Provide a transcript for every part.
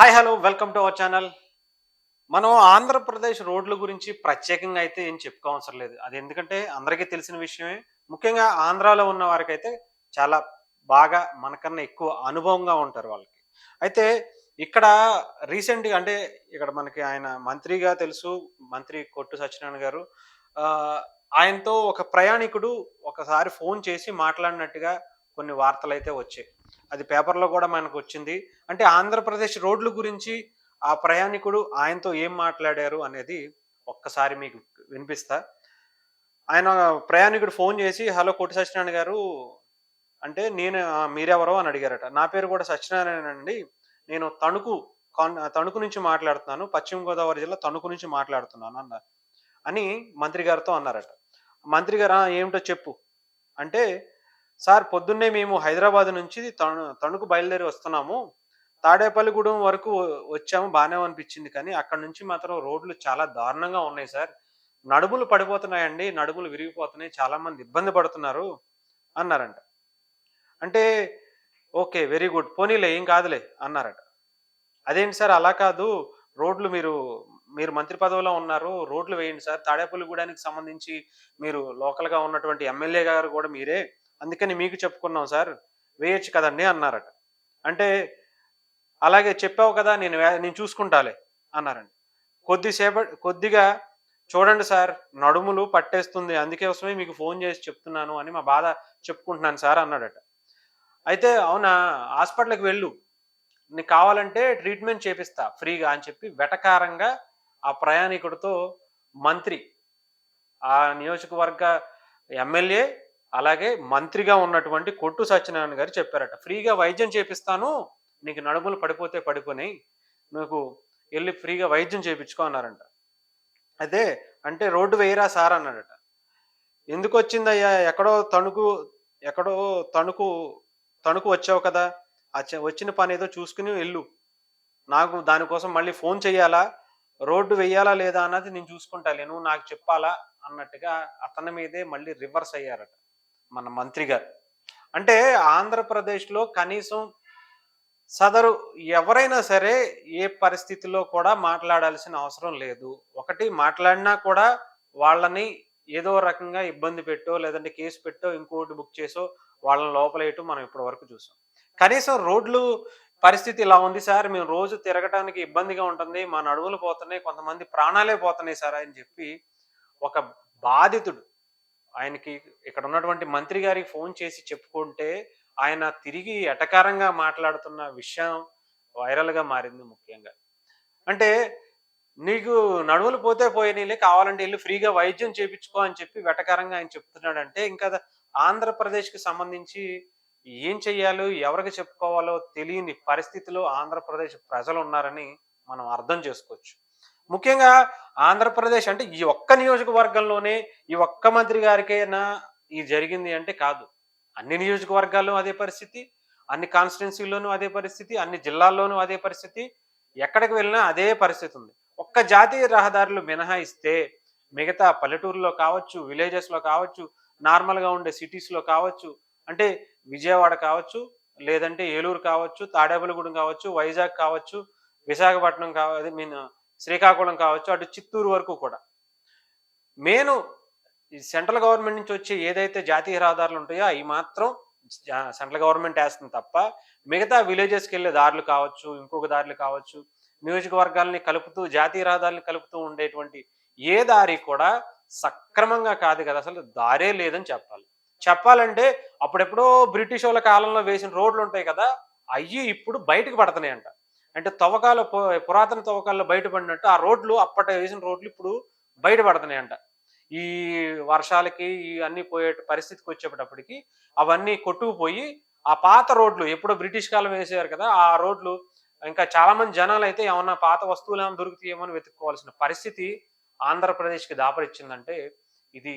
Hi hello welcome to our channel. మనం ఆంధ్రప్రదేశ్ రోడ్ల గురించి ప్రత్యేకంగా అయితే ఏం చెప్పుకోవసరం లేదు. అది ఎందుకంటే అందరికీ తెలిసిన విషయమే. ముఖ్యంగా ఆంధ్రాలో ఉన్న వారికైతే చాలా బాగా మనకన్నా ఎక్కువ అనుభవంగా ఉంటారు వాళ్ళకి. అయితే ఇక్కడ రీసెంట్‌గా అంటే ఇక్కడ మనకి ఆయన మంత్రిగా తెలుసు. మంత్రి కొట్టు సత్యనారాయణ గారు. ఆహ్, ఆయనతో ఒక ప్రయాణికుడు ఒకసారి ఫోన్ చేసి మాట్లాడినట్టుగా కొన్ని వార్తలైతే వచ్చాయి. అది పేపర్‌లో గూడా మనకొచ్చింది. అంటే ఆంధ్రప్రదేశ్ రోడ్ల గురించి ఆ ప్రయాణికుడు ఆయనతో ఏం మాట్లాడారు అనేది ఒక్కసారి మీకు వినిపిస్తా. ఆయన ప్రయాణికుడు ఫోన్ చేసి, "హలో కోటి సత్యనారాయణ గారు" అంటే నేను "మీరెవరు?" అని అడిగారట. "నా పేరు కూడా సత్యనారాయణ అండి. నేను తణుకు నుంచి మాట్లాడుతున్నాను. పశ్చిమ గోదావరి జిల్లా తణుకు నుంచి మాట్లాడుతున్నాను" అని మంత్రి గారితో అన్నారట. మంత్రి గారు "ఆ! ఏమిటో చెప్పు" అంటే, "సార్ పొద్దున్నే మేము హైదరాబాద్ నుంచి తణుకు బయలుదేరి వస్తున్నాము. తాడేపల్లిగూడెం వరకు వచ్చాము బానే అనిపించింది. కానీ అక్కడి నుంచి మాత్రం రోడ్లు చాలా దారుణంగా ఉన్నాయి సార్. నడుములు పడిపోతున్నాయండి. నడుములు విరిగిపోతున్నాయి. చాలా మంది ఇబ్బంది పడుతున్నారు" అన్నారంట. అంటే ఓకే. Very good. పోనీలే ఏం కాదులే అన్నారట. "అదేంటి సార్ అలా కాదు. రోడ్లు మీరు మంత్రి పదవిలో ఉన్నారు. రోడ్లు వేయండి సార్. తాడేపల్లిగూడెనికి సంబంధించి మీరు లోకల్‌గా ఉన్నటువంటి ఎమ్మెల్యే గారు కూడా మీరే. అందుకని మీకు చెప్పుకున్నాం సార్. వేయొచ్చు కదండీ" అన్నారట. అంటే అలాగే చెప్పావు కదా! నేను చూసుకుంటాలే అన్నారండి. కొద్దిగా చూడండి సార్ నడుములు పట్టేస్తుంది. అందుకోసమే మీకు ఫోను చేసి చెప్తున్నాను అని మా బాధ చెప్పుకుంటున్నాను సార్ అన్నాడట. అయితే అవునా! హాస్పిటల్‌కి వెళ్ళు. నీకు కావాలంటే ట్రీట్‌మెంట్ చేపిస్తా ఫ్రీగా అని చెప్పి వెటకారంగా ఆ ప్రయాణికుడితో మంత్రి, ఆ నియోజకవర్గ ఎమ్మెల్యే, అలాగే మంత్రిగా ఉన్నటువంటి కొట్టు సత్యనారాయణ గారు చెప్పారట. "ఫ్రీగా వైద్యం చేపిస్తాను. నీకు నడుములు పడిపోతే పడిపోనియి. నువ్వు ఎళ్లి ఫ్రీగా వైద్యం చేపించుకో" అన్నారంట. అదే అంటే "రోడ్డు వేయరా సార్" అన్నాడట. "ఎందుకొచ్చిందయ్యా? ఎక్కడో తణుకు తణుకు వచ్చావు కదా! వచ్చిన పనేదో చూసుకొని ఎళ్ళు. నాకు దానికోసం మళ్ళీ ఫోను చెయ్యాలా? రోడ్డు వెయ్యాలా లేదా అన్నది నేను చూసుకుంటాలే. నువ్వు నాకు చెప్పాలా?" అన్నట్టుగా అతని మీదే మళ్ళీ రివర్స్ అయ్యారట మన మంత్రి గారు. అంటే ఆంధ్రప్రదేశ్‌లో కనీసం సదరు ఎవరైనా సరే ఏ పరిస్థితిలో కూడా మాట్లాడాల్సిన అవసరం లేదు. ఒకటి మాట్లాడినా కూడా వాళ్ళని ఏదో రకంగా ఇబ్బంది పెట్టో, లేదంటే కేస్ పెట్టో, ఇంకోటి బుక్ చేసో వాళ్ళని లోపలేయటం మనం ఇప్పటి వరకు చూసాం. కనీసం రోడ్లు పరిస్థితి ఇలా ఉంది సార్. మేము రోజు తిరగటానికి ఇబ్బందిగా ఉంటుంది. మా నడుములు పోతున్నాయి. కొంతమంది ప్రాణాలే పోతున్నాయి సార్ అని చెప్పి ఒక బాధితుడు ఆయనకి ఇక్కడ ఉన్నటువంటి మంత్రి గారికి ఫోన్ చేసి చెప్పుకుంటే, ఆయన తిరిగి ఎటకారంగా మాట్లాడుతున్న విషయం వైరల్‌గా మారింది ముఖ్యంగా. అంటే, "నీకు నడుములు పోతే పోయినీలే కావాలంటే ఎళ్లి ఫ్రీగా వైద్యం చేపించుకో" అని చెప్పి వెటకారంగా ఆయన చెప్తున్నాడంటే, ఇంకా ఆంధ్రప్రదేశ్‌కి సంబంధించి ఏం చెయ్యాలో, ఎవరికి చెప్పుకోవాలో తెలియని పరిస్థితిలో ఆంధ్రప్రదేశ్ ప్రజలున్నారని మనం అర్థం చేసుకోవచ్చు. ముఖ్యంగా ఆంధ్రప్రదేశ్ అంటే ఈ ఒక్క నియోజకవర్గంలోనే ఈ ఒక్క మంత్రి గారికేనా ఇది జరిగింది అంటే కాదు. అన్ని నియోజకవర్గాల్లో అదే పరిస్థితి. అన్ని కాన్స్టిట్యుయెన్సీ‌ల్లోనూ అదే పరిస్థితి. అన్ని జిల్లాల్లోనూ అదే పరిస్థితి. ఎక్కడికి వెళ్ళినా అదే పరిస్థితి ఉంది. ఒక్క జాతీయ రహదారులు మినహాయిస్తే మిగతా పల్లెటూరులో కావచ్చు, విలేజెస్‌లో కావచ్చు, నార్మల్‌గా ఉండే సిటీస్‌లో కావచ్చు, అంటే విజయవాడ కావచ్చు, లేదంటే ఏలూరు కావచ్చు, తాడేపల్లిగూడెం కావచ్చు, వైజాగ్ కావచ్చు, విశాఖపట్నం ఐ మీన్ శ్రీకాకుళం కావచ్చు, అటు చిత్తూరు వరకు కూడా. మెయిను ఈ సెంట్రల్ గవర్నమెంట్ నుంచి వచ్చే ఏదైతే జాతీయ రహదారులు ఉంటాయో అయి మాత్రం సెంట్రల్ గవర్నమెంట్ ఏస్తుంది తప్ప, మిగతా విలేజెస్‌కెళ్ళే దారులు కావచ్చు, ఇంకొక దారులు కావచ్చు, నియోజకవర్గాల్ని కలుపుతూ జాతీయ రహదారులను కలుపుతూ ఉండేటువంటి ఏ దారి కూడా సక్రమంగా కాదు కదా! అసలు దారే లేదని చెప్పాలి. చెప్పాలంటే అప్పుడెప్పుడో బ్రిటిషోళ్ళ కాలంలో వేసిన రోడ్లుంటాయి కదా! అయ్యి ఇప్పుడు బయటకు పడతన్నాయంట. అంటే పురాతన తవ్వకాల్లో బయటపడినట్టు ఆ రోడ్లు అప్పట వేసిన రోడ్లు ఇప్పుడు బయట పడతన్నాయంట. ఈ వర్షాలకి ఇవన్నీ పోయే పరిస్థితికొచ్చేటప్పటికి అవన్నీ కొట్టుకుపోయి, ఆ పాత రోడ్లు ఎప్పుడో బ్రిటిష్ కాలం వేసారు కదా! ఆ రోడ్లు ఇంకా చాలా మంది జనాలైతే ఏమన్నా పాత వస్తువులేమన్నా దొరుకుతాయేమో అని వెతుక్కోవాల్సిన పరిస్థితి ఆంధ్రప్రదేశ్‌కి దాపురిచ్చిందంటే, ఇది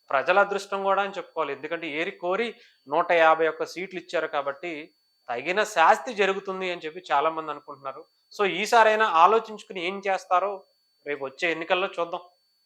ప్రజల అదృష్టం గూడా అని చెప్పుకోవాలి. ఎందుకంటే ఏరి కోరి 151 సీట్లు ఇచ్చారు కాబట్టి, తగిన శాస్తి జరుగుతుంది అని చెప్పి చాలామంది అనుకుంటున్నారు. సో, ఈసారైనా ఆలోచించుకొని ఏం చేస్తారో రేపొచ్చే ఎన్నికల్లో చూద్దాం.